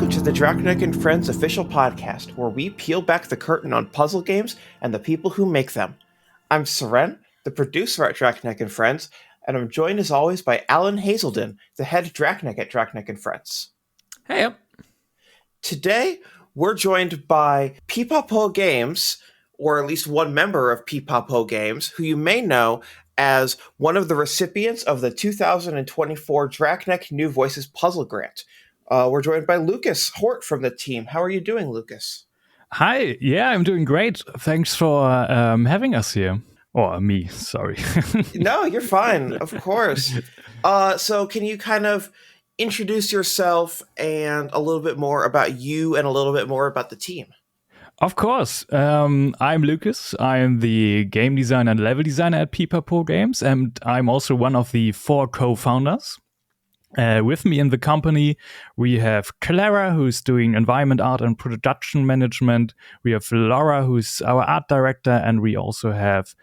Welcome to the Draknek and Friends official podcast, where we peel back the curtain on puzzle games and the people who make them. I'm Syrenne, the producer at Draknek and Friends, and I'm joined as always by Alan Hazelden, the head Draknek at Draknek and Friends. Hey. Today, we're joined by Peepaw Games, or at least one member of Peepaw Games, who you may know as one of the recipients of the 2024 Draknek New Voices Puzzle Grant. We're joined by Lukas Hort from the team. How are you doing, Lukas? Hi. Yeah, I'm doing great. Thanks for having us here. Or me, sorry. No, you're fine, of course. So can you kind of introduce yourself and a little bit more about you and a little bit more about the team? Of course. I'm Lukas. I'm the game designer and level designer at Peepaw Games, and I'm also one of the 4 co-founders. With me in the company, we have Clara, who's doing environment art and production management. We have Laura, who's our art director, and we also have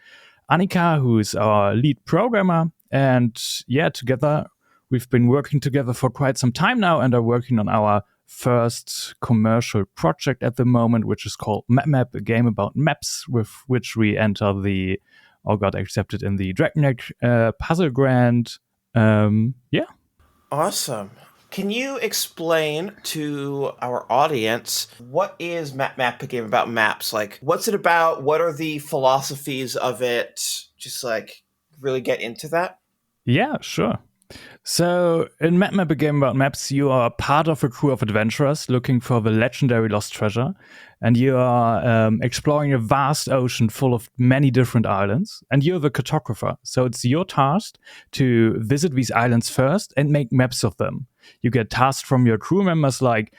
Annika, who's our lead programmer. And yeah, together, we've been working together for quite some time now and are working on our first commercial project at the moment, which is called Map, a game about maps, with which we got accepted in the Draknek puzzle grant. Yeah. Awesome. Can you explain to our audience what is Map, a game about maps? Like, what's it about? What are the philosophies of it? Just like really get into that. Yeah, sure. So in Map, a game about maps, you are part of a crew of adventurers looking for the legendary lost treasure, and you are exploring a vast ocean full of many different islands, and you're the cartographer. So it's your task to visit these islands first and make maps of them. You get tasks from your crew members like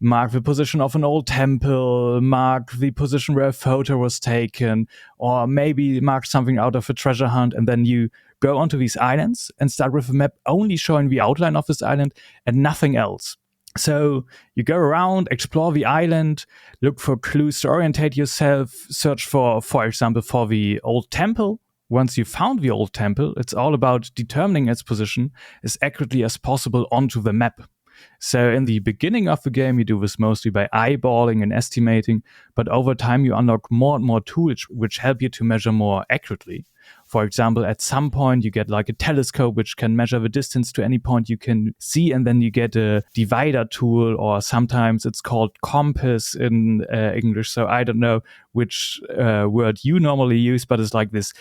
mark the position of an old temple, mark the position where a photo was taken, or maybe mark something out of a treasure hunt, and then you go onto these islands and start with a map only showing the outline of this island and nothing else. So you go around, explore the island, look for clues to orientate yourself, search for example, for the old temple. Once you found the old temple, it's all about determining its position as accurately as possible onto the map. So in the beginning of the game, you do this mostly by eyeballing and estimating, but over time you unlock more and more tools which help you to measure more accurately. For example, at some point you get like a telescope which can measure the distance to any point you can see, and then you get a divider tool, or sometimes it's called compass in English. So I don't know which word you normally use, but it's like this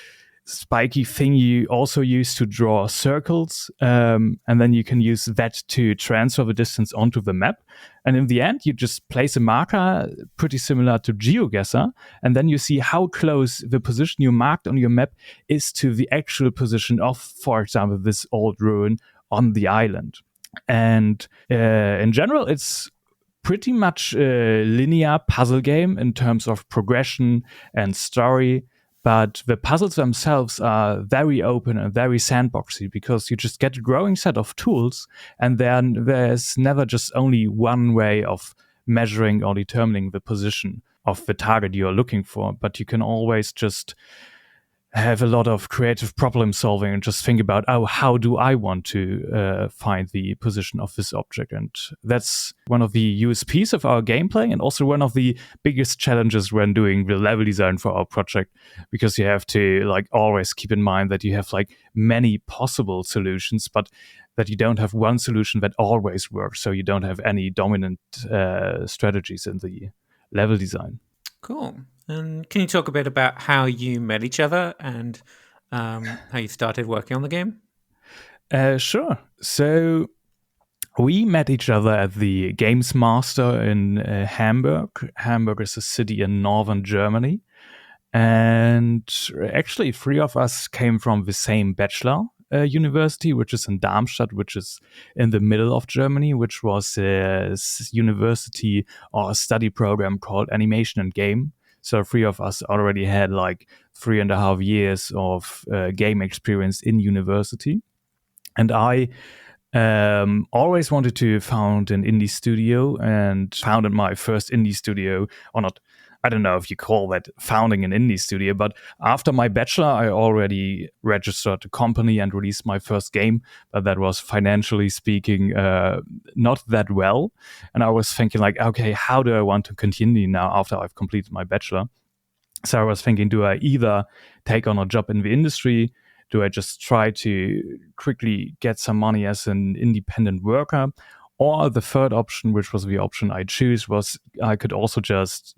spiky thing you also use to draw circles, and then you can use that to transfer the distance onto the map. And in the end, you just place a marker pretty similar to GeoGuessr, and then you see how close the position you marked on your map is to the actual position of, for example, this old ruin on the island. And in general, it's pretty much a linear puzzle game in terms of progression and story. But the puzzles themselves are very open and very sandboxy, because you just get a growing set of tools, and then there's never just only one way of measuring or determining the position of the target you're looking for, but you can always just have a lot of creative problem solving and just think about, how do I want to find the position of this object? And that's one of the USPs of our gameplay, and also one of the biggest challenges when doing the level design for our project, because you have to like always keep in mind that you have like many possible solutions, but that you don't have one solution that always works. So you don't have any dominant strategies in the level design. Cool. And can you talk a bit about how you met each other and how you started working on the game? Sure. So we met each other at the Games Master in Hamburg. Hamburg is a city in northern Germany. And actually, 3 of us came from the same bachelor university, which is in Darmstadt, which is in the middle of Germany, which was a university or a study program called Animation and Game. So 3 of us already had like 3.5 years of game experience in university. And I always wanted to found an indie studio, and founded my first indie studio, or not. I don't know if you call that founding an indie studio, but after my bachelor, I already registered a company and released my first game, but that was financially speaking not that well. And I was thinking like, okay, how do I want to continue now after I've completed my bachelor? So I was thinking, do I either take on a job in the industry? Do I just try to quickly get some money as an independent worker? Or the third option, which was the option I choose, was I could also just,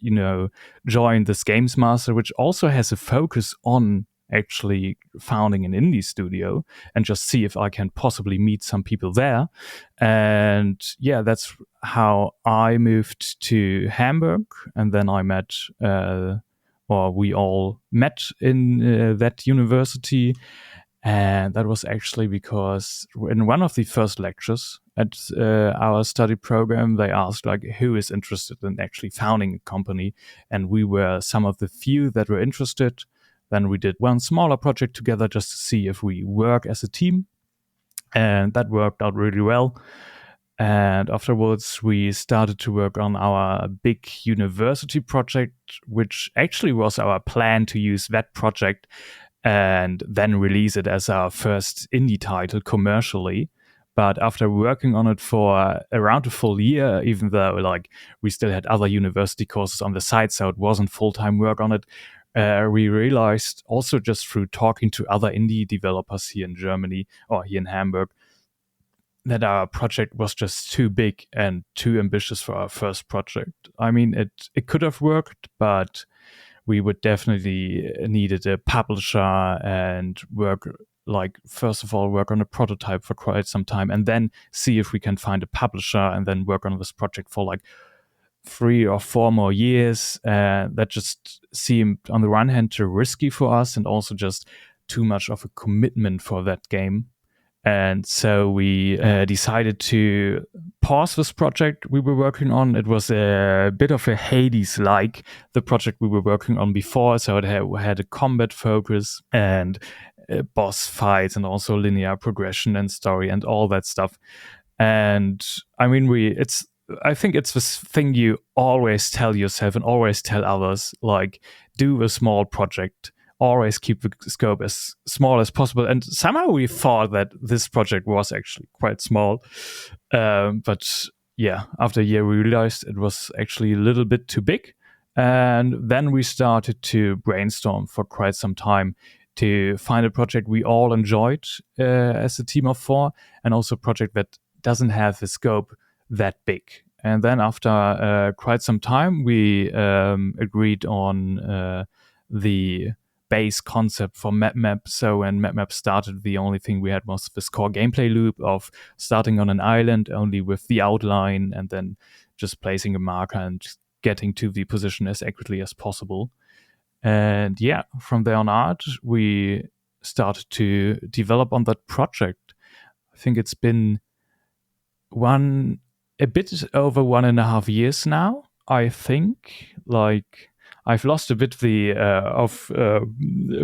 join this Games Master, which also has a focus on actually founding an indie studio, and just see if I can possibly meet some people there. And yeah, that's how I moved to Hamburg. And then I met, or we all met in that university. And that was actually because in one of the first lectures at our study program, they asked like, who is interested in actually founding a company? And we were some of the few that were interested. Then we did one smaller project together just to see if we work as a team. And that worked out really well. And afterwards, we started to work on our big university project, which actually was our plan to use that project and then release it as our first indie title commercially. But after working on it for around a full year, even though like we still had other university courses on the side, so it wasn't full-time work on it, we realized also just through talking to other indie developers here in Germany or here in Hamburg that our project was just too big and too ambitious for our first project. I mean, it could have worked, but we would definitely needed a publisher and first of all work on a prototype for quite some time, and then see if we can find a publisher, and then work on this project for like 3 or 4 more years. That just seemed on the one hand too risky for us, and also just too much of a commitment for that game. And so we decided to pause this project we were working on. It was a bit of a Hades-like, the project we were working on before. So it had a combat focus and boss fights, and also linear progression and story and all that stuff. And I mean, I think it's this thing you always tell yourself and always tell others, like, do a small project. Always keep the scope as small as possible. And somehow we thought that this project was actually quite small. But yeah, after a year, we realized it was actually a little bit too big. And then we started to brainstorm for quite some time to find a project we all enjoyed as a team of 4, and also a project that doesn't have the scope that big. And then after quite some time, we agreed on the base concept for MapMap. So when MapMap started, the only thing we had was this core gameplay loop of starting on an island only with the outline, and then just placing a marker and getting to the position as accurately as possible. And yeah, from there on out, we started to develop on that project. I think it's been a bit over 1.5 years now, I think. Like, I've lost a bit the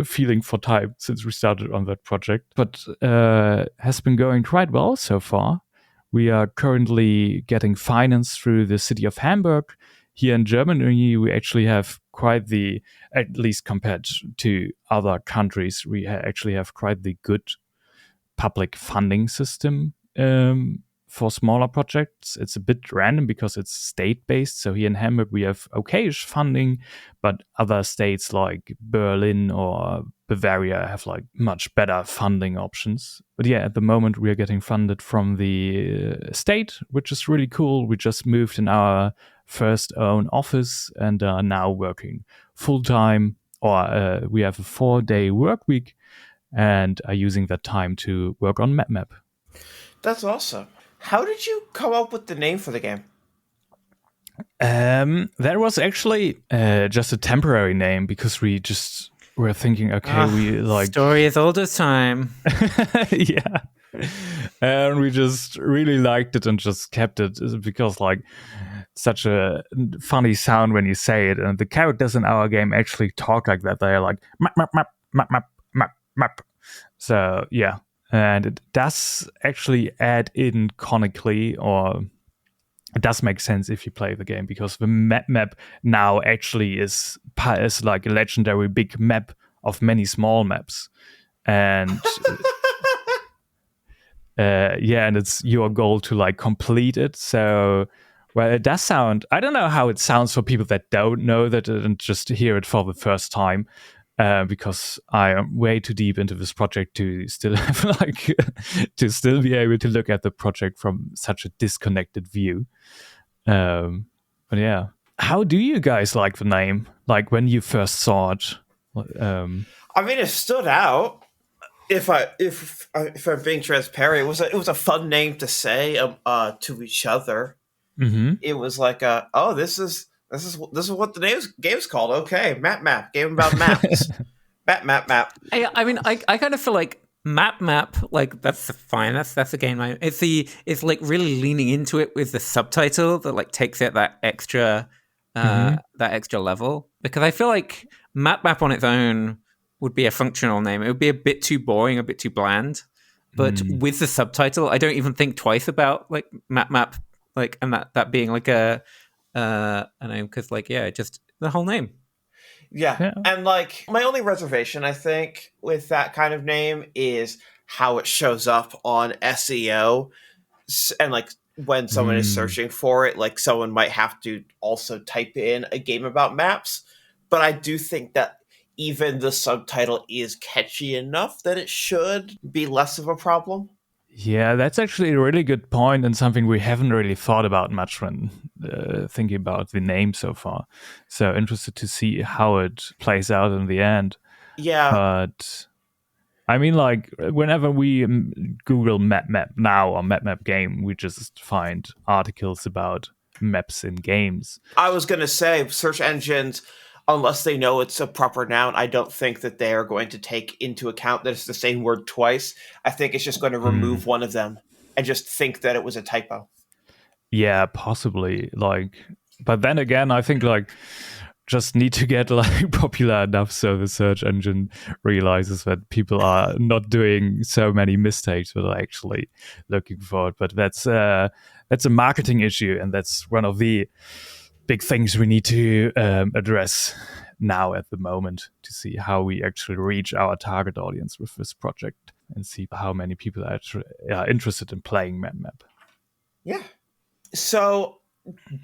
feeling for time since we started on that project, but has been going quite well so far. We are currently getting finance through the city of Hamburg. Here in Germany, we actually have quite the, at least compared to other countries, we actually have quite the good public funding system for smaller projects. It's a bit random because it's state-based. So here in Hamburg, we have okayish funding, but other states like Berlin or Bavaria have like much better funding options. But yeah, at the moment, we are getting funded from the state, which is really cool. We just moved in our first own office and are now working full-time, or we have a 4-day work week, and are using that time to work on MapMap. That's awesome. How did you come up with the name for the game? That was actually just a temporary name, because we just were thinking, okay, we like story as old as time. Yeah, and we just really liked it and just kept it, because like such a funny sound when you say it, and the characters in our game actually talk like that. They're like map map map map map map map. So yeah, and it does actually add in conically, or it does make sense if you play the game, because the map now actually is like a legendary big map of many small maps, and and it's your goal to like complete it. So, well, it does sound. I don't know how it sounds for people that don't know that and just hear it for the first time. Because I am way too deep into this project to still have like to still be able to look at the project from such a disconnected view. But yeah, how do you guys like the name? Like when you first saw it? I mean, it stood out. If I'm being transparent, it was a fun name to say to each other. Mm-hmm. It was like this is what the game's called. Okay, map game about maps. map. I mean, I kind of feel like map, like that's fine. That's the game. It's like really leaning into it with the subtitle that like takes it that extra level, because I feel like map on its own would be a functional name. It would be a bit too boring, a bit too bland. But with the subtitle, I don't even think twice about like map, like, and that being like a name, because like just the whole name. Yeah. And like my only reservation, I think, with that kind of name is how it shows up on SEO, and like when someone is searching for it, like someone might have to also type in a game about maps. But I do think that even the subtitle is catchy enough that it should be less of a problem. Yeah, that's actually a really good point, and something we haven't really thought about much when thinking about the name so far. So interested to see how it plays out in the end. Yeah. But I mean, like, whenever we Google map now or map game, we just find articles about maps in games. I was going to say, search engines, unless they know it's a proper noun, I don't think that they are going to take into account that it's the same word twice. I think it's just going to remove one of them and just think that it was a typo. Yeah, possibly. Like, but then again, I think like just need to get like popular enough so the search engine realizes that people are not doing so many mistakes but are actually looking for it. But that's a marketing issue, and that's one of the big things we need to address now at the moment, to see how we actually reach our target audience with this project and see how many people are interested in playing map. Yeah. So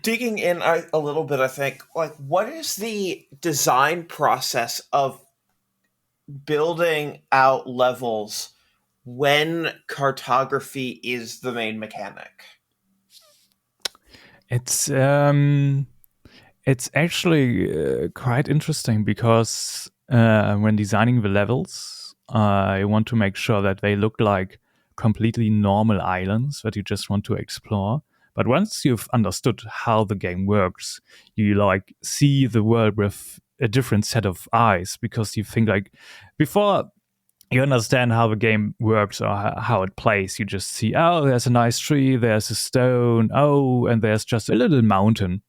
digging in a little bit, I think, like, what is the design process of building out levels when cartography is the main mechanic? It's actually quite interesting, because when designing the levels, I want to make sure that they look like completely normal islands that you just want to explore. But once you've understood how the game works, you like see the world with a different set of eyes, because you think like before you understand how the game works or how it plays, you just see, oh, there's a nice tree, there's a stone, oh, and there's just a little mountain.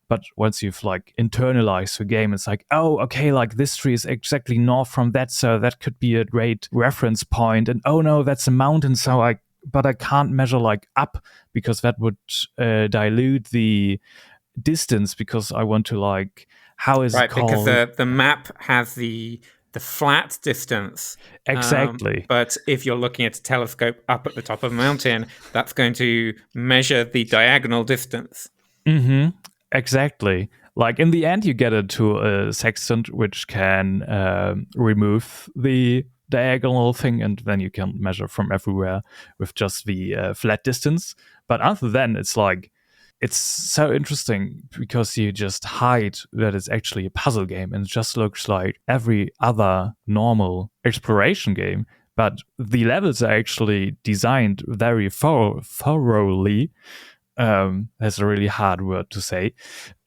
But once you've like internalized the game, it's like, oh, okay, like this tree is exactly north from that, so that could be a great reference point. And oh no, that's a mountain, but I can't measure like up, because that would dilute the distance, because I want to like, how is it called? Because the map has the flat distance. Exactly. But if you're looking at a telescope up at the top of a mountain, that's going to measure the diagonal distance. Mm-hmm. Exactly. Like in the end, you get it to a sextant, which can remove the diagonal thing, and then you can measure from everywhere with just the flat distance. But other than, it's like, it's so interesting, because you just hide that it's actually a puzzle game, and it just looks like every other normal exploration game. But the levels are actually designed very thoroughly. That's a really hard word to say.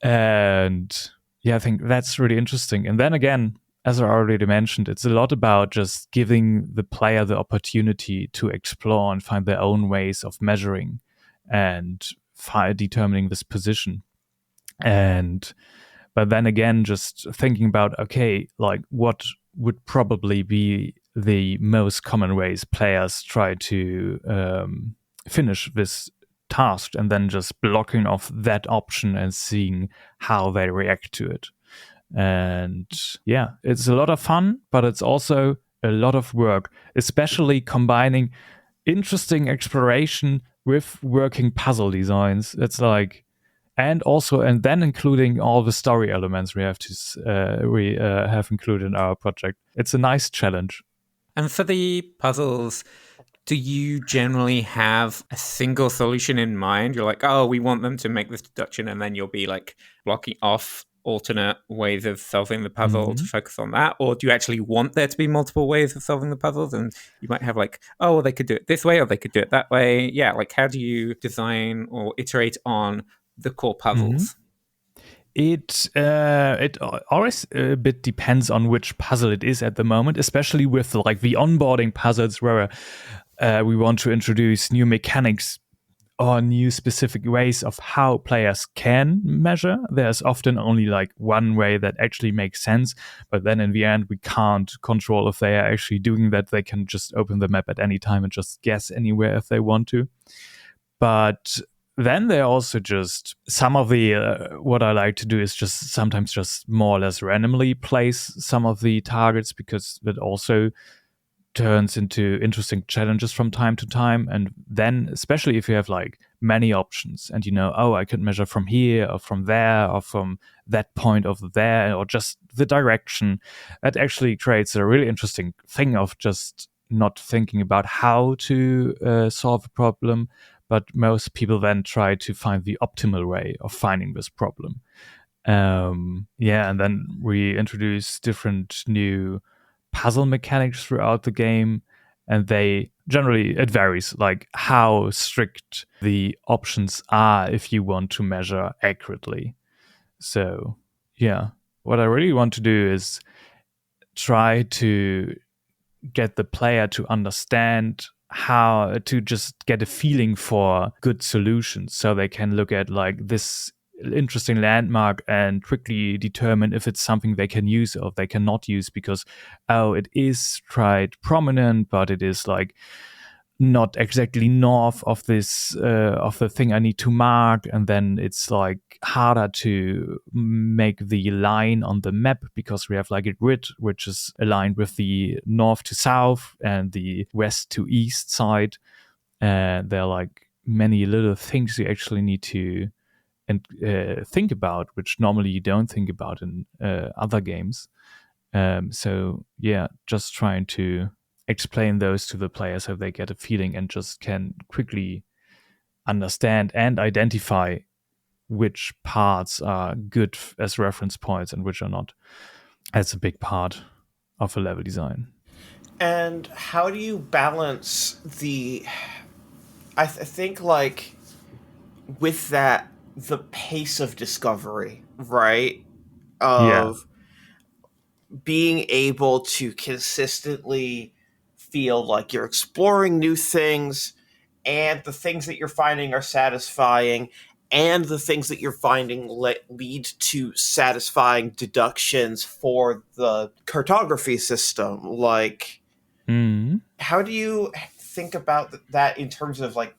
And yeah, I think that's really interesting. And then again, as I already mentioned, it's a lot about just giving the player the opportunity to explore and find their own ways of measuring and determining this position. But then again, just thinking about, okay, like what would probably be the most common ways players try to finish this tasked and then just blocking off that option and seeing how they react to it. And yeah, it's a lot of fun, but it's also a lot of work, especially combining interesting exploration with working puzzle designs. It's like, and then including all the story elements we have included in our project. It's a nice challenge. And for the puzzles, do you generally have a single solution in mind? You're like, oh, we want them to make this deduction, and then you'll be like blocking off alternate ways of solving the puzzle to focus on that? Or do you actually want there to be multiple ways of solving the puzzles? And you might have like, oh, well, they could do it this way or they could do it that way. Yeah, like how do you design or iterate on the core puzzles? It always a bit depends on which puzzle it is at the moment, especially with like the onboarding puzzles where we want to introduce new mechanics or new specific ways of how players can measure. There's often only like one way that actually makes sense, but then in the end we can't control if they are actually doing that. They can just open the map at any time and just guess anywhere if they want to. But then they also just, some of the, what I like to do is just sometimes just more or less randomly place some of the targets, because that also turns into interesting challenges from time to time. And then, especially if you have like many options and oh, I could measure from here or from there or from that point over there, or just the direction, that actually creates a really interesting thing of just not thinking about how to solve a problem, but most people then try to find the optimal way of finding this problem. And then we introduce different new puzzle mechanics throughout the game, and it varies like how strict the options are if you want to measure accurately. So yeah, what I really want to do is try to get the player to understand how to just get a feeling for good solutions, so they can look at like this interesting landmark and quickly determine if it's something they can use or they cannot use, because it is quite prominent, but it is like not exactly north of this of the thing I need to mark, and then it's like harder to make the line on the map because we have like a grid which is aligned with the north to south and the west to east side, and there are like many little things you actually need to think about, which normally you don't think about in other games. So yeah, just trying to explain those to the players so they get a feeling and just can quickly understand and identify which parts are good as reference points and which are not. That's a big part of a level design. And how do you balance I think like with that, the pace of discovery, right? Of being able to consistently feel like you're exploring new things, and the things that you're finding are satisfying, and the things that you're finding lead to satisfying deductions for the cartography system. Like, how do you think about that in terms of like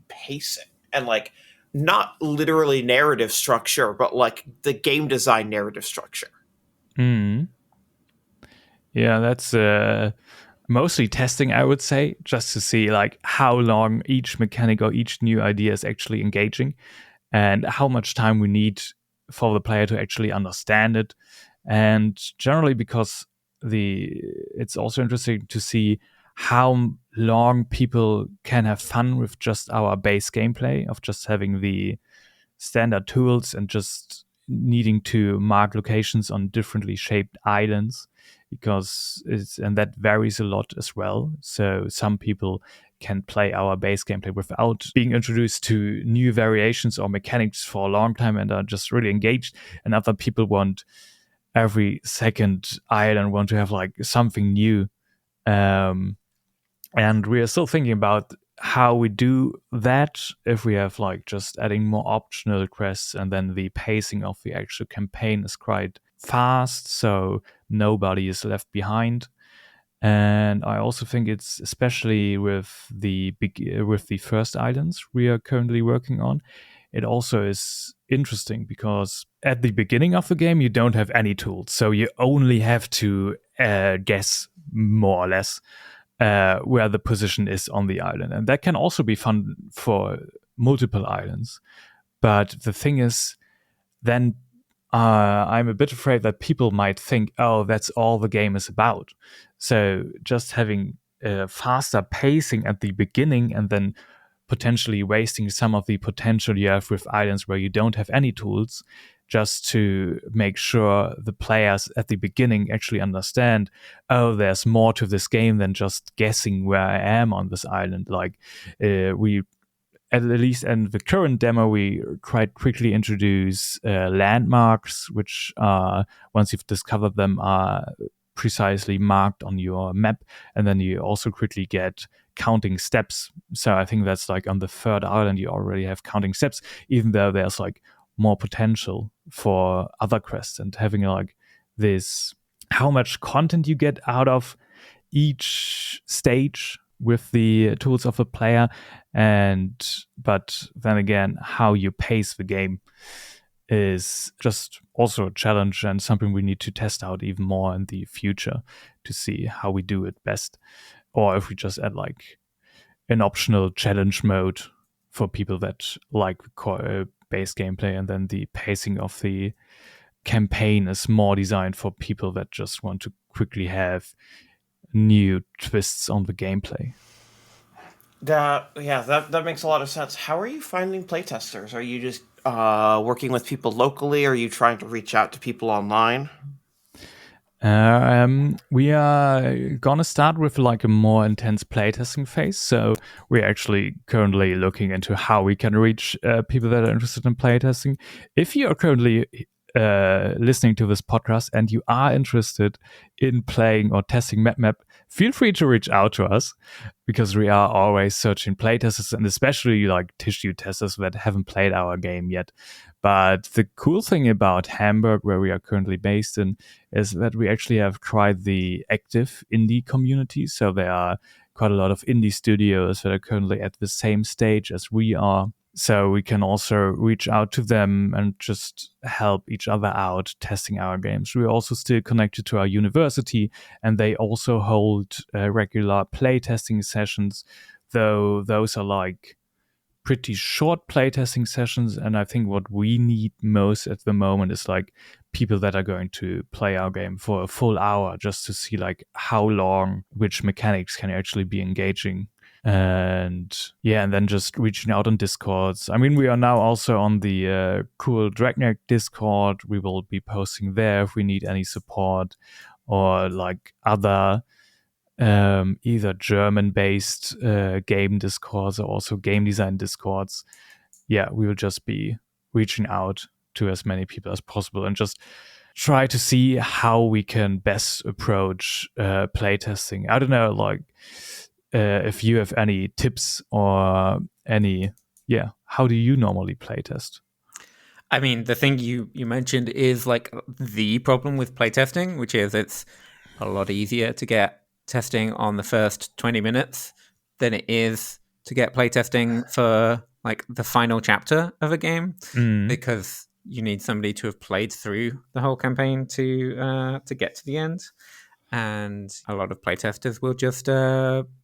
pacing and like not literally narrative structure, but like the game design narrative structure? Yeah, that's mostly testing, I would say, just to see like how long each mechanic or each new idea is actually engaging and how much time we need for the player to actually understand it. And generally, because it's also interesting to see how long people can have fun with just our base gameplay of just having the standard tools and just needing to mark locations on differently shaped islands, because and that varies a lot as well. So some people can play our base gameplay without being introduced to new variations or mechanics for a long time and are just really engaged, and other people want every second island want to have like something new. And we are still thinking about how we do that, if we have like just adding more optional quests, and then the pacing of the actual campaign is quite fast so nobody is left behind. And I also think it's especially with the first islands we are currently working on. It also is interesting because at the beginning of the game you don't have any tools, so you only have to guess more or less where the position is on the island, and that can also be fun for multiple islands. But the thing is, then I'm a bit afraid that people might think, oh, that's all the game is about. So just having faster pacing at the beginning and then potentially wasting some of the potential you have with islands where you don't have any tools, just to make sure the players at the beginning actually understand, oh, there's more to this game than just guessing where I am on this island. Like we at least in the current demo, we quite quickly introduce landmarks, which once you've discovered them are precisely marked on your map, and then you also quickly get counting steps. So I think that's like on the third island you already have counting steps, even though there's like more potential for other quests, and having like this, how much content you get out of each stage with the tools of the player, but then again, how you pace the game is just also a challenge and something we need to test out even more in the future to see how we do it best, or if we just add like an optional challenge mode for people that like base gameplay, and then the pacing of the campaign is more designed for people that just want to quickly have new twists on the gameplay. That makes a lot of sense. How are you finding playtesters? Are you just working with people locally? Or are you trying to reach out to people online? We are gonna start with like a more intense playtesting phase. So we're actually currently looking into how we can reach people that are interested in playtesting. If you are currently listening to this podcast and you are interested in playing or testing MapMap, feel free to reach out to us, because we are always searching playtesters, and especially like tissue testers that haven't played our game yet. But the cool thing about Hamburg, where we are currently based in, is that we actually have tried the active indie community. So there are quite a lot of indie studios that are currently at the same stage as we are. So we can also reach out to them and just help each other out testing our games. We're also still connected to our university, and they also hold regular playtesting sessions, though those are like pretty short playtesting sessions. And I think what we need most at the moment is like people that are going to play our game for a full hour, just to see like how long which mechanics can actually be engaging. And then just reaching out on Discords. I mean, we are now also on the cool Draknek Discord. We will be posting there if we need any support, or like other either German-based game Discords, or also game design Discords. Yeah, we will just be reaching out to as many people as possible and just try to see how we can best approach playtesting. I don't know, like if you have any tips or how do you normally playtest? I mean, the thing you mentioned is like the problem with playtesting, which is it's a lot easier to get testing on the first 20 minutes than it is to get playtesting for like the final chapter of a game, because you need somebody to have played through the whole campaign to get to the end. And a lot of playtesters will just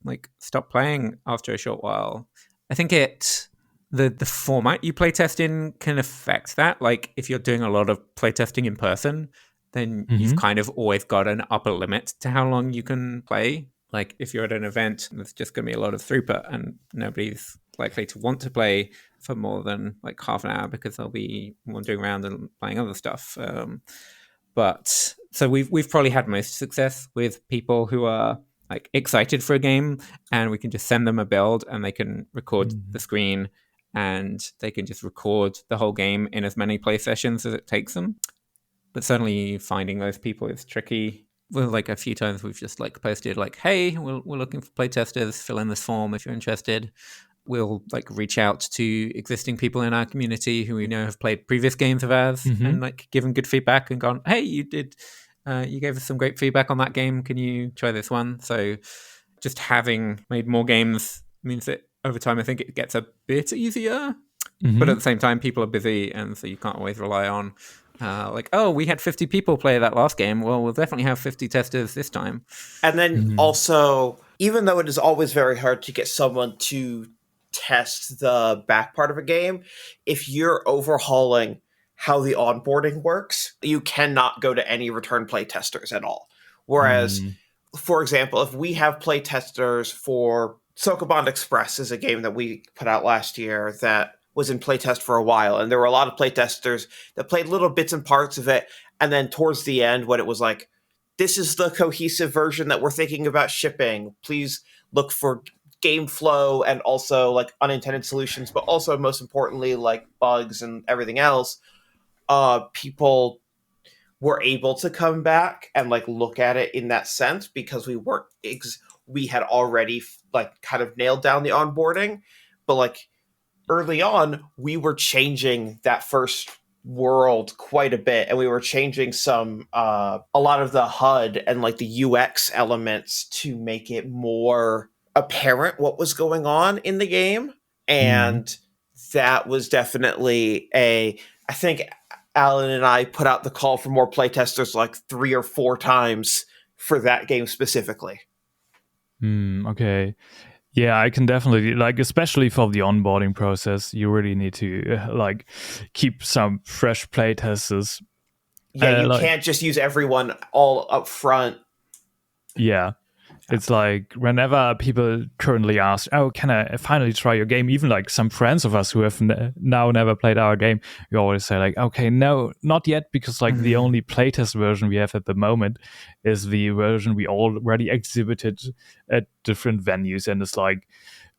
like stop playing after a short while. I think the format you playtest in can affect that. Like if you're doing a lot of playtesting in person, then you've kind of always got an upper limit to how long you can play. Like if you're at an event, there's just going to be a lot of throughput, and nobody's likely to want to play for more than like half an hour, because they'll be wandering around and playing other stuff. But so we've probably had most success with people who are like excited for a game, and we can just send them a build and they can record the screen, and they can just record the whole game in as many play sessions as it takes them. But certainly finding those people is tricky. Well, like a few times we've just like posted like, hey, we're looking for playtesters, fill in this form if you're interested. We'll like reach out to existing people in our community who we know have played previous games of ours, and like give them good feedback and gone, hey, you did you gave us some great feedback on that game. Can you try this one? So just having made more games means that over time, I think it gets a bit easier. But at the same time, people are busy, and so you can't always rely on we had 50 people play that last game. Well, we'll definitely have 50 testers this time. And then also, even though it is always very hard to get someone to test the back part of a game, if you're overhauling how the onboarding works, you cannot go to any return play testers at all. Whereas, for example, if we have play testers for Sokobond Express is a game that we put out last year that was in playtest for a while, and there were a lot of playtesters that played little bits and parts of it, and then towards the end, when it was like, this is the cohesive version that we're thinking about shipping, please look for game flow and also like unintended solutions, but also most importantly like bugs and everything else, people were able to come back and like look at it in that sense because we had already like kind of nailed down the onboarding, but like early on we were changing that first world quite a bit, and we were changing a lot of the HUD and like the UX elements to make it more apparent what was going on in the game. And that was definitely I think Alan and I put out the call for more playtesters like 3 or 4 times for that game specifically. Okay. Yeah, I can definitely, like, especially for the onboarding process, you really need to keep some fresh playtesters. Yeah, you can't just use everyone all up front. Yeah. It's like whenever people currently ask, oh, can I finally try your game? Even like some friends of us who have now never played our game, we always say like, okay, no, not yet, because like the only playtest version we have at the moment is the version we already exhibited at different venues, and it's like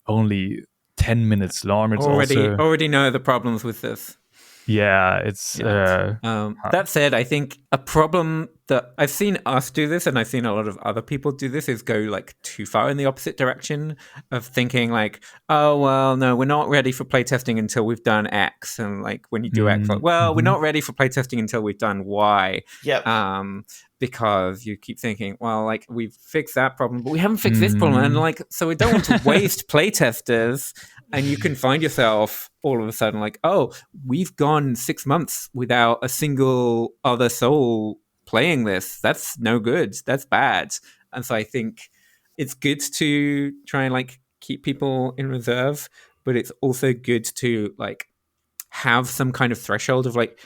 only 10 minutes long. It's already know the problems with this. Yeah, it's that said, I think a problem that I've seen us do this, and I've seen a lot of other people do this, is go like too far in the opposite direction of thinking like, oh well, no, we're not ready for playtesting until we've done X, and like when you do X, like, well, we're not ready for playtesting until we've done Y. Yep. Because you keep thinking, well, like we've fixed that problem, but we haven't fixed this problem, and like so we don't want to waste playtesters. And you can find yourself all of a sudden like, oh, we've gone 6 months without a single other soul playing this. That's no good. That's bad. And so I think it's good to try and like keep people in reserve, but it's also good to like have some kind of threshold of like,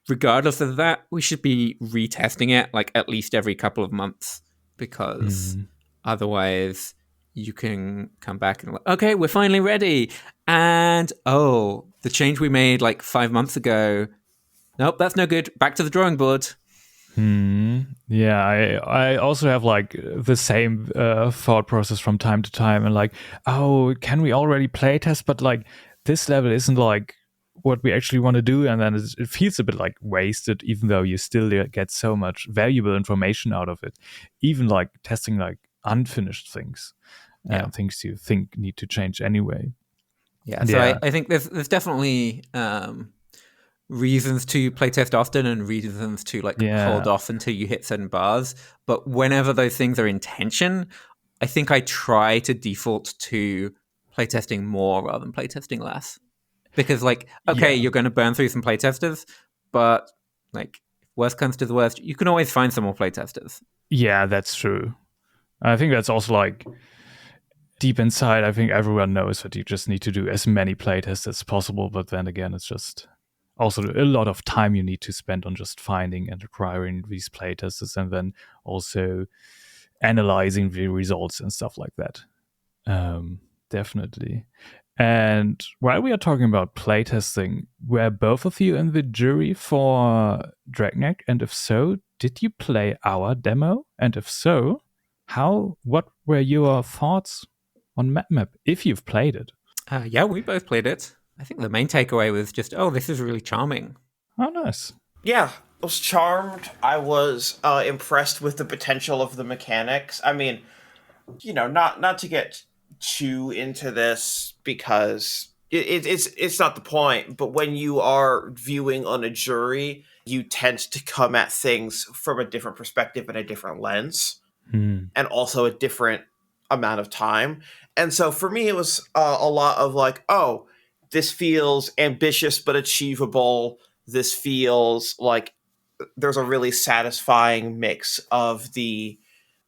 regardless of that, we should be retesting it like at least every couple of months, because otherwise you can come back and like, okay, we're finally ready. And the change we made like 5 months ago, nope, that's no good. Back to the drawing board. Yeah, I also have like the same thought process from time to time, and like, oh, can we already playtest? But like this level isn't like what we actually want to do, and then it feels a bit like wasted, even though you still get so much valuable information out of it. Even like testing like unfinished things. Things you think need to change anyway. So I think there's definitely reasons to playtest often and reasons to like hold off until you hit certain bars. But whenever those things are in tension, I think I try to default to playtesting more rather than playtesting less. Because like, okay, you're going to burn through some playtesters, but like worst comes to the worst, you can always find some more playtesters. Yeah, that's true. I think that's also like deep inside, I think everyone knows that you just need to do as many playtests as possible. But then again, it's just also a lot of time you need to spend on just finding and acquiring these playtests, and then also analyzing the results and stuff like that. Definitely. And while we are talking about playtesting, were both of you in the jury for Draknek? And if so, did you play our demo? And if so, what were your thoughts on MapMap, if you've played it? Yeah, we both played it. I think the main takeaway was just, this is really charming. Oh, nice. Yeah, I was charmed. I was impressed with the potential of the mechanics. I mean, not to get too into this, because it's not the point, but when you are viewing on a jury, you tend to come at things from a different perspective and a different lens, and also a different amount of time. And so for me, it was a lot of like, oh, this feels ambitious but achievable. This feels like there's a really satisfying mix of the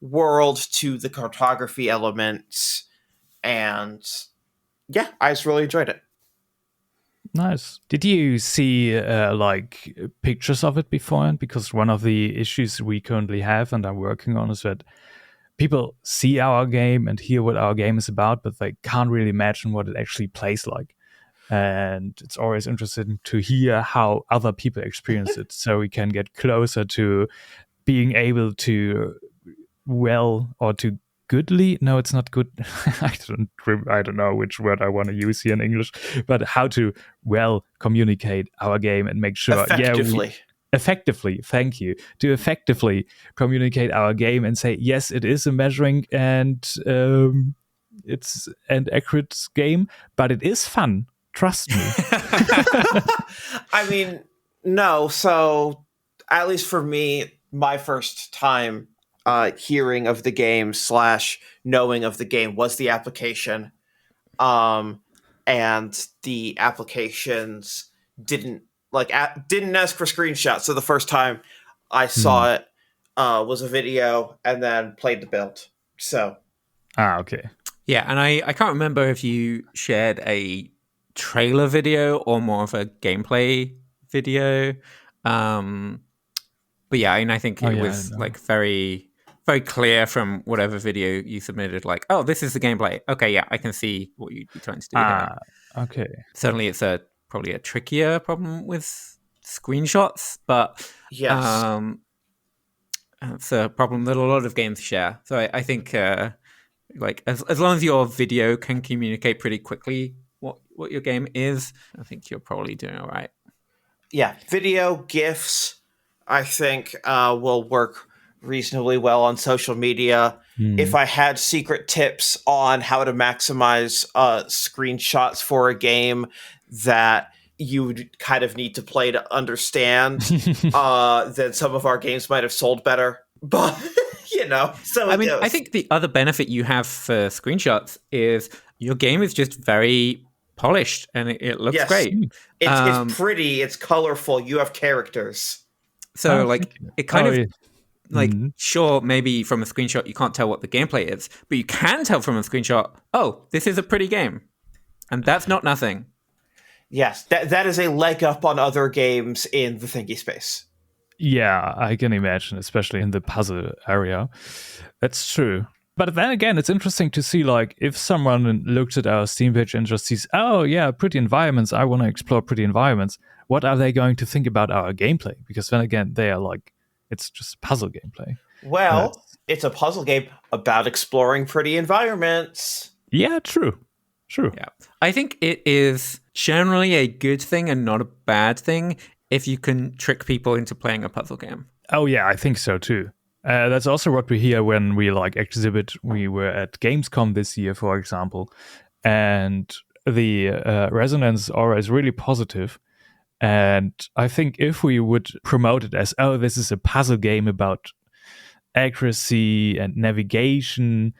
world to the cartography elements, and yeah, I just really enjoyed it. Nice. Did you see like pictures of it beforehand? Because one of the issues we currently have and are working on is that people see our game and hear what our game is about, but they can't really imagine what it actually plays like. And it's always interesting to hear how other people experience it, so we can get closer to being able to to goodly. No, it's not good. I don't know which word I want to use here in English, but how to communicate our game and make sure effectively, thank you, to effectively communicate our game and say, yes, it is a measuring and it's an accurate game, but it is fun, trust me. I mean, no, so at least for me, my first time hearing of the game / knowing of the game was the application, and the applications didn't ask for screenshots. So the first time I saw it was a video and then played the build. So okay. Yeah, and I can't remember if you shared a trailer video or more of a gameplay video. But yeah, I think it was like very, very clear from whatever video you submitted, like, oh, this is the gameplay. Okay, yeah, I can see what you'd be trying to do here. Okay. Certainly it's probably a trickier problem with screenshots, but yes. it's a problem that a lot of games share. So I think like as long as your video can communicate pretty quickly what your game is, I think you're probably doing all right. Yeah, video, GIFs, I think will work reasonably well on social media. If I had secret tips on how to maximize screenshots for a game that you would kind of need to play to understand, then some of our games might have sold better. But, so I mean, I think the other benefit you have for screenshots is your game is just very polished and it looks great. It's pretty, it's colorful, you have characters. So it kind of sure, maybe from a screenshot you can't tell what the gameplay is, but you can tell from a screenshot, oh, this is a pretty game. And that's not nothing. Yes, that is a leg up on other games in the thingy space. Yeah, I can imagine, especially in the puzzle area. That's true. But then again, it's interesting to see, like, if someone looks at our Steam page and just sees, oh, yeah, pretty environments, I want to explore pretty environments, what are they going to think about our gameplay? Because then again, they are like, it's just puzzle gameplay. Well, it's a puzzle game about exploring pretty environments. Yeah, true. Yeah. I think it is generally a good thing and not a bad thing if you can trick people into playing a puzzle game. Oh, yeah, I think so, too. That's also what we hear when we exhibit. We were at Gamescom this year, for example, and the resonance is always really positive. And I think if we would promote it as, oh, this is a puzzle game about accuracy and navigation,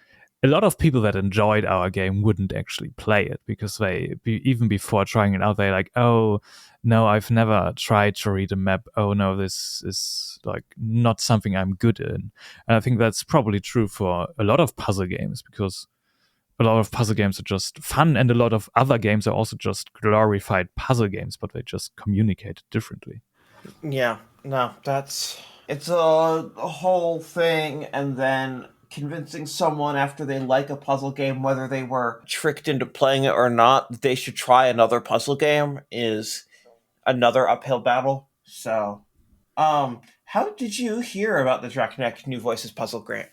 a lot of people that enjoyed our game wouldn't actually play it, because even before trying it out, they're like, oh, no, I've never tried to read a map. Oh, no, this is not something I'm good in. And I think that's probably true for a lot of puzzle games, because a lot of puzzle games are just fun, and a lot of other games are also just glorified puzzle games, but they just communicate differently. Yeah, no, it's a whole thing, and then convincing someone after they like a puzzle game, whether they were tricked into playing it or not, that they should try another puzzle game is another uphill battle. So, how did you hear about the Draknek New Voices puzzle grant?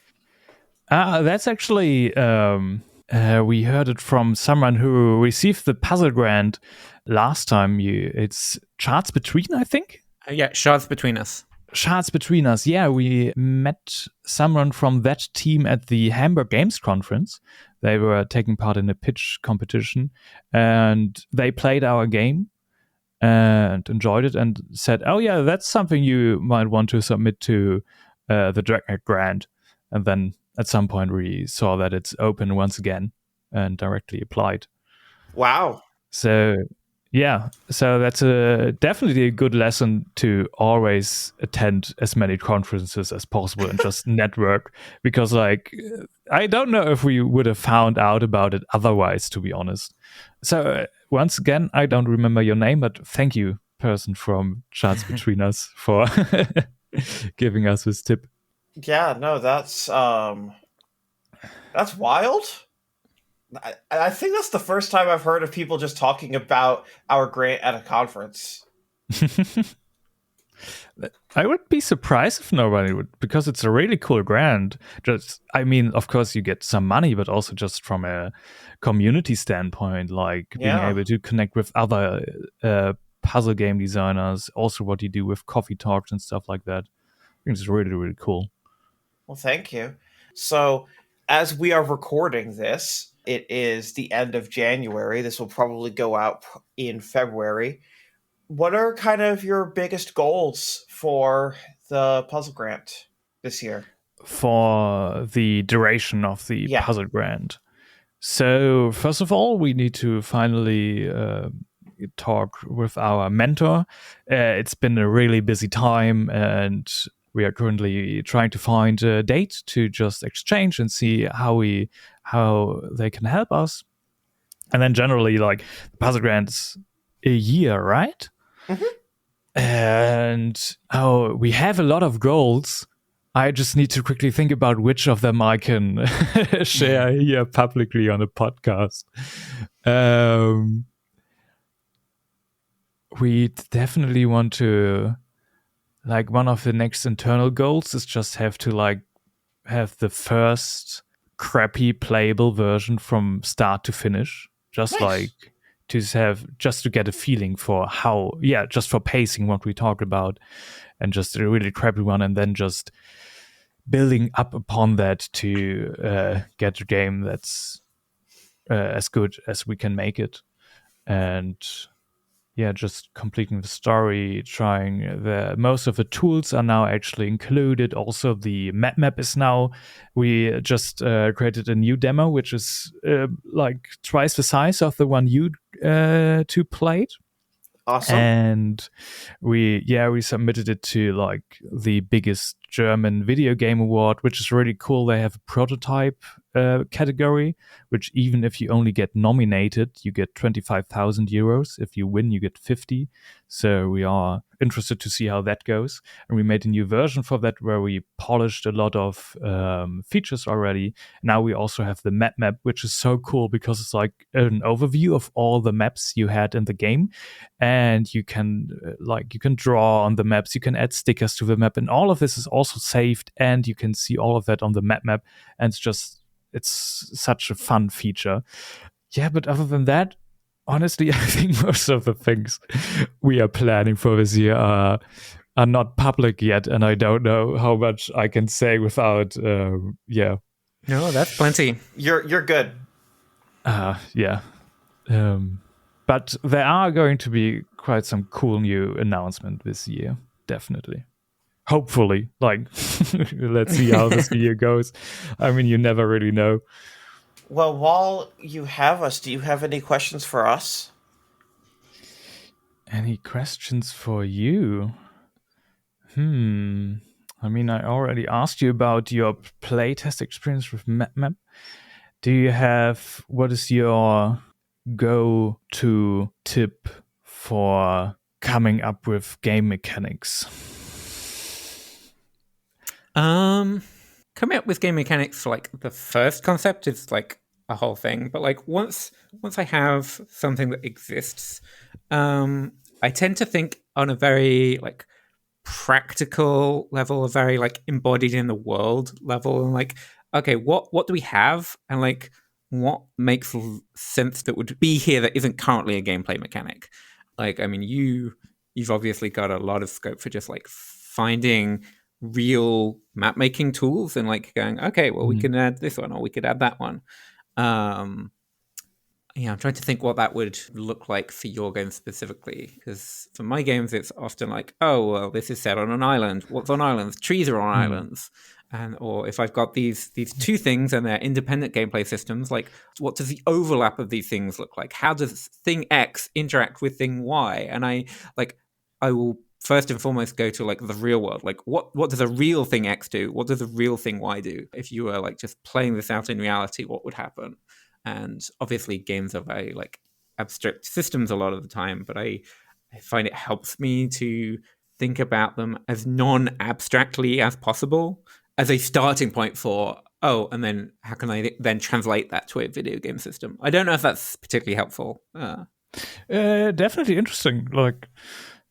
That's actually, we heard it from someone who received the puzzle grant last time. It's Charts Between, I think? Yeah, Shards Between Us. Shards Between Us. Yeah, we met someone from that team at the Hamburg Games Conference. They were taking part in a pitch competition, and they played our game and enjoyed it and said, "Oh yeah, that's something you might want to submit to the Draknek grant." And then at some point we saw that it's open once again and directly applied. Wow. So yeah, so that's definitely a good lesson to always attend as many conferences as possible and just network, because like I don't know if we would have found out about it otherwise, to be honest. So once again, I don't remember your name, but thank you, person from Shards Between Us, for giving us this tip. Yeah, no, that's wild. I think that's the first time I've heard of people just talking about our grant at a conference. I would be surprised if nobody would, because it's a really cool grant. Just, I mean, of course you get some money, but also just from a community standpoint, like being Yeah. able to connect with other puzzle game designers, also what you do with coffee talks and stuff like that. I think it's really, really cool. Well, thank you. So, as we are recording this, it is the end of January. This will probably go out in February. What are kind of your biggest goals for the puzzle grant this year? For the duration of the Yeah. puzzle grant. So, first of all, we need to finally talk with our mentor. It's been a really busy time, and we are currently trying to find a date to just exchange and see how they can help us. And then generally, like, the puzzle grant's a year, right? Mm-hmm. And we have a lot of goals. I just need to quickly think about which of them I can share here publicly on a podcast. We definitely want to, like, one of the next internal goals is just have to have the first crappy playable version from start to finish. Just Nice. to get a feeling for just for pacing what we talked about, and just a really crappy one, and then just building up upon that to get a game that's as good as we can make it. And yeah, just completing the story, trying most of the tools are now actually included. Also, the map is now, we just created a new demo, which is like twice the size of the one you two played. Awesome. And we submitted it to like the biggest German video game award, which is really cool. They have a prototype category, which even if you only get nominated, you get 25,000 euros. If you win, you get 50. So we are interested to see how that goes. And we made a new version for that where we polished a lot of features already. Now we also have the map, which is so cool because it's like an overview of all the maps you had in the game. And you can draw on the maps, you can add stickers to the map, and all of this is also saved, and you can see all of that on the map. And it's such a fun feature. Yeah, but other than that, honestly, I think most of the things we are planning for this year are not public yet, and I don't know how much I can say without No, that's plenty. You're good. Yeah. But there are going to be quite some cool new announcements this year, definitely. Hopefully, let's see how this year goes. I mean, you never really know. Well, while you have us, do you have any questions for us? Any questions for you? I mean, I already asked you about your playtest experience with map. Do you have, what is your go-to tip for coming up with game mechanics? Coming up with game mechanics for like the first concept is like a whole thing, but like once I have something that exists, I tend to think on a very like practical level, a very like embodied in the world level, and like, okay, what do we have, and like what makes sense that would be here that isn't currently a gameplay mechanic. Like, I mean, you've obviously got a lot of scope for just like finding real map making tools and like going, okay, well, we can add this one or we could add that one. Yeah, I'm trying to think what that would look like for your game specifically, because for my games, it's often like, oh, well, this is set on an island. What's on islands? Trees are on islands. And or if I've got these two things and they're independent gameplay systems, like what does the overlap of these things look like? How does thing X interact with thing Y? And I will first and foremost go to like the real world. Like what does a real thing X do? What does a real thing Y do? If you were like just playing this out in reality, what would happen? And obviously games are very like abstract systems a lot of the time, but I find it helps me to think about them as non-abstractly as possible as a starting point for, oh, and then how can I then translate that to a video game system? I don't know if that's particularly helpful. Definitely interesting. Like,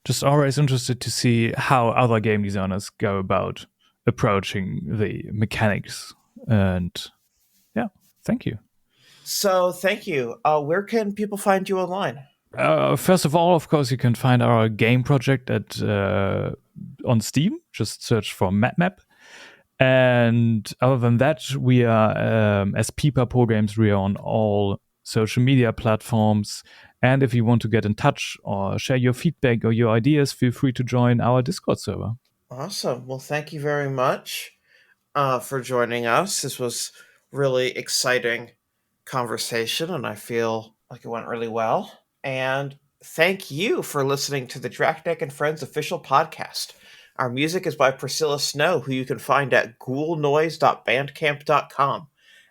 just always interested to see how other game designers go about approaching the mechanics. And yeah, thank you. So thank you. Where can people find you online? First of all, of course, you can find our game project on Steam. Just search for MapMap. And other than that, we are, as Pipapo Games, we are on all social media platforms. And if you want to get in touch or share your feedback or your ideas, feel free to join our Discord server. Awesome. Well, thank you very much for joining us. This was really exciting conversation, and I feel like it went really well. And thank you for listening to the Draknek and Friends official podcast. Our music is by Priscilla Snow, who you can find at ghoulnoise.bandcamp.com.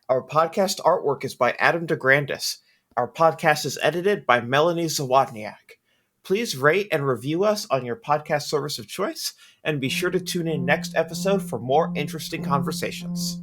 Our podcast artwork is by Adam DeGrandis. Our podcast is edited by Melanie Zawodniak. Please rate and review us on your podcast service of choice, and be sure to tune in next episode for more interesting conversations.